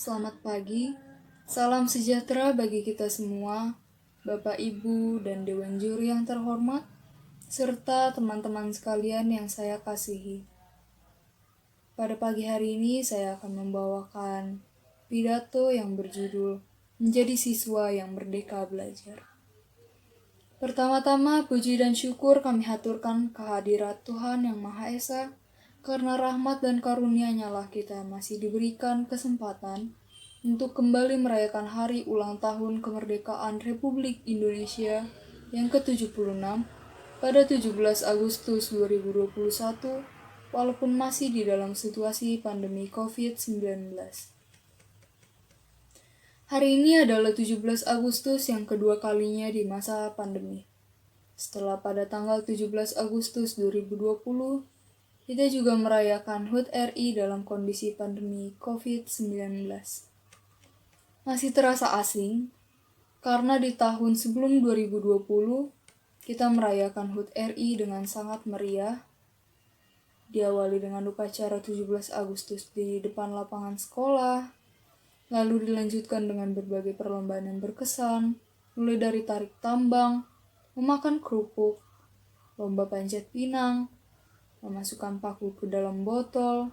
Selamat pagi, salam sejahtera bagi kita semua, Bapak Ibu dan Dewan Juri yang terhormat, serta teman-teman sekalian yang saya kasihi. Pada pagi hari ini saya akan membawakan pidato yang berjudul Menjadi Siswa yang Merdeka Belajar. Pertama-tama, puji dan syukur kami haturkan kehadirat Tuhan Yang Maha Esa, karena rahmat dan karunia-Nya lah kita masih diberikan kesempatan untuk kembali merayakan hari ulang tahun kemerdekaan Republik Indonesia yang ke-76 pada 17 Agustus 2021, walaupun masih di dalam situasi pandemi COVID-19. Hari ini adalah 17 Agustus yang kedua kalinya di masa pandemi. Setelah pada tanggal 17 Agustus 2020, kita juga merayakan HUT RI dalam kondisi pandemi COVID-19. Masih terasa asing, karena di tahun sebelum 2020, kita merayakan HUT RI dengan sangat meriah, diawali dengan upacara 17 Agustus di depan lapangan sekolah, lalu dilanjutkan dengan berbagai perlombaan yang berkesan, mulai dari tarik tambang, memakan kerupuk, lomba panjat pinang, memasukkan paku ke dalam botol,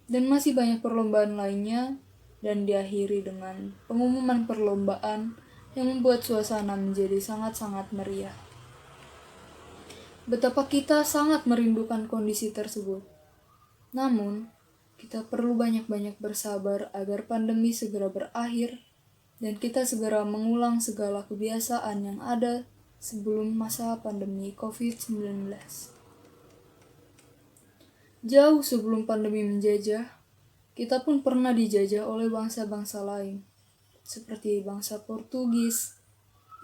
dan masih banyak perlombaan lainnya, dan diakhiri dengan pengumuman perlombaan yang membuat suasana menjadi sangat-sangat meriah. Betapa kita sangat merindukan kondisi tersebut. Namun, kita perlu banyak-banyak bersabar agar pandemi segera berakhir dan kita segera mengulang segala kebiasaan yang ada sebelum masa pandemi COVID-19. Jauh sebelum pandemi menjajah, kita pun pernah dijajah oleh bangsa-bangsa lain, seperti bangsa Portugis,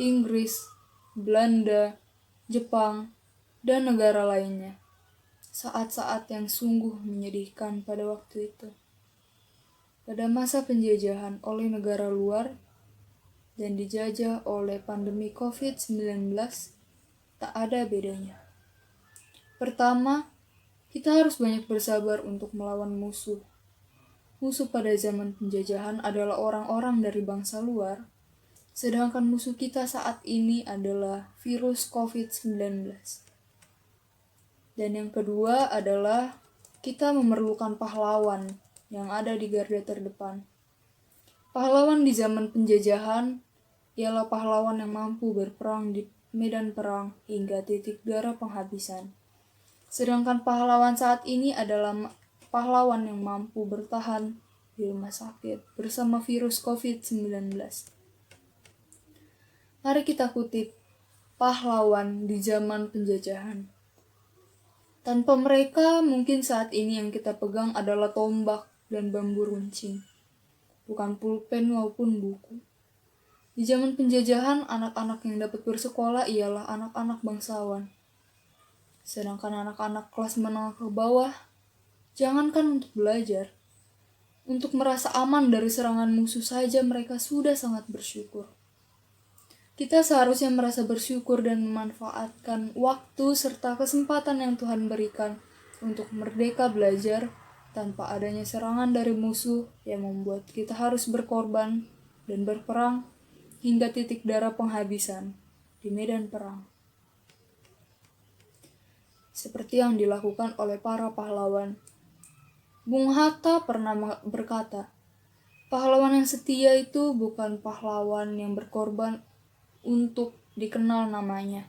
Inggris, Belanda, Jepang, dan negara lainnya. Saat-saat yang sungguh menyedihkan pada waktu itu. Pada masa penjajahan oleh negara luar dan dijajah oleh pandemi COVID-19, tak ada bedanya. Pertama, kita harus banyak bersabar untuk melawan musuh. Musuh pada zaman penjajahan adalah orang-orang dari bangsa luar, sedangkan musuh kita saat ini adalah virus COVID-19. Dan yang kedua adalah kita memerlukan pahlawan yang ada di garda terdepan. Pahlawan di zaman penjajahan ialah pahlawan yang mampu berperang di medan perang hingga titik darah penghabisan. Sedangkan pahlawan saat ini adalah pahlawan yang mampu bertahan di rumah sakit bersama virus COVID-19. Mari kita kutip pahlawan di zaman penjajahan. Tanpa mereka, mungkin saat ini yang kita pegang adalah tombak dan bambu runcing, bukan pulpen maupun buku. Di zaman penjajahan, anak-anak yang dapat bersekolah ialah anak-anak bangsawan. Sedangkan anak-anak kelas menengah ke bawah, jangankan untuk belajar, untuk merasa aman dari serangan musuh saja mereka sudah sangat bersyukur. Kita seharusnya merasa bersyukur dan memanfaatkan waktu serta kesempatan yang Tuhan berikan untuk merdeka belajar tanpa adanya serangan dari musuh yang membuat kita harus berkorban dan berperang hingga titik darah penghabisan di medan perang. Seperti yang dilakukan oleh para pahlawan. Bung Hatta pernah berkata, pahlawan yang setia itu bukan pahlawan yang berkorban untuk dikenal namanya,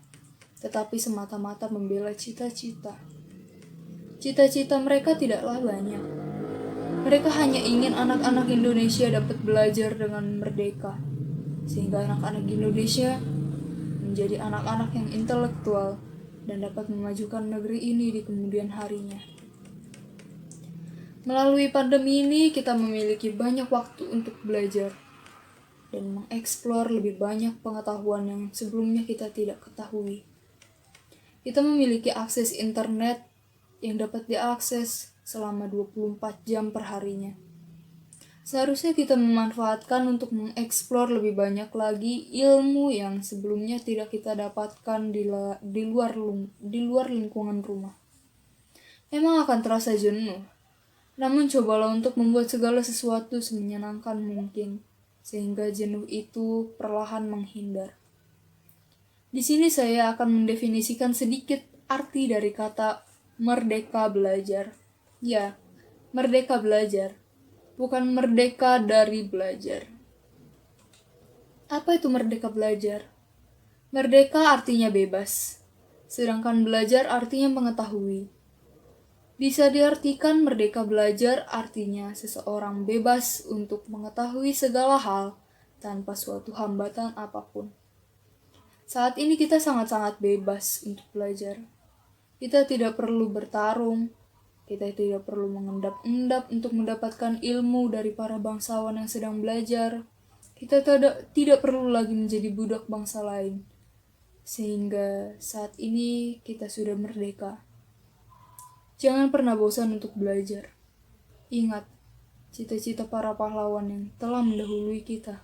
tetapi semata-mata membela cita-cita. Cita-cita mereka tidaklah banyak. Mereka hanya ingin anak-anak Indonesia dapat belajar dengan merdeka, sehingga anak-anak Indonesia menjadi anak-anak yang intelektual dan dapat memajukan negeri ini di kemudian harinya. Melalui pandemi ini, kita memiliki banyak waktu untuk belajar dan mengeksplor lebih banyak pengetahuan yang sebelumnya kita tidak ketahui. Kita memiliki akses internet yang dapat diakses selama 24 jam per harinya. Seharusnya kita memanfaatkan untuk mengeksplor lebih banyak lagi ilmu yang sebelumnya tidak kita dapatkan di luar lingkungan rumah. Memang akan terasa jenuh, Namun cobalah untuk membuat segala sesuatu semenyenangkan mungkin, sehingga jenuh itu perlahan menghindar. Di sini saya akan mendefinisikan sedikit arti dari kata merdeka belajar. Ya, merdeka belajar, bukan merdeka dari belajar. Apa itu merdeka belajar? Merdeka artinya bebas, sedangkan belajar artinya mengetahui. Bisa diartikan merdeka belajar artinya seseorang bebas untuk mengetahui segala hal tanpa suatu hambatan apapun. Saat ini kita sangat-sangat bebas untuk belajar. Kita tidak perlu bertarung, kita tidak perlu mengendap-endap untuk mendapatkan ilmu dari para bangsawan yang sedang belajar. Kita tidak perlu lagi menjadi budak bangsa lain. Sehingga saat ini kita sudah merdeka. Jangan pernah bosan untuk belajar. Ingat, cita-cita para pahlawan yang telah mendahului kita.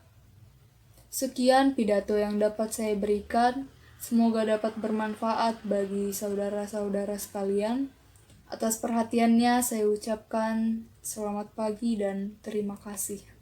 Sekian pidato yang dapat saya berikan. Semoga dapat bermanfaat bagi saudara-saudara sekalian. Atas perhatiannya saya ucapkan selamat pagi dan terima kasih.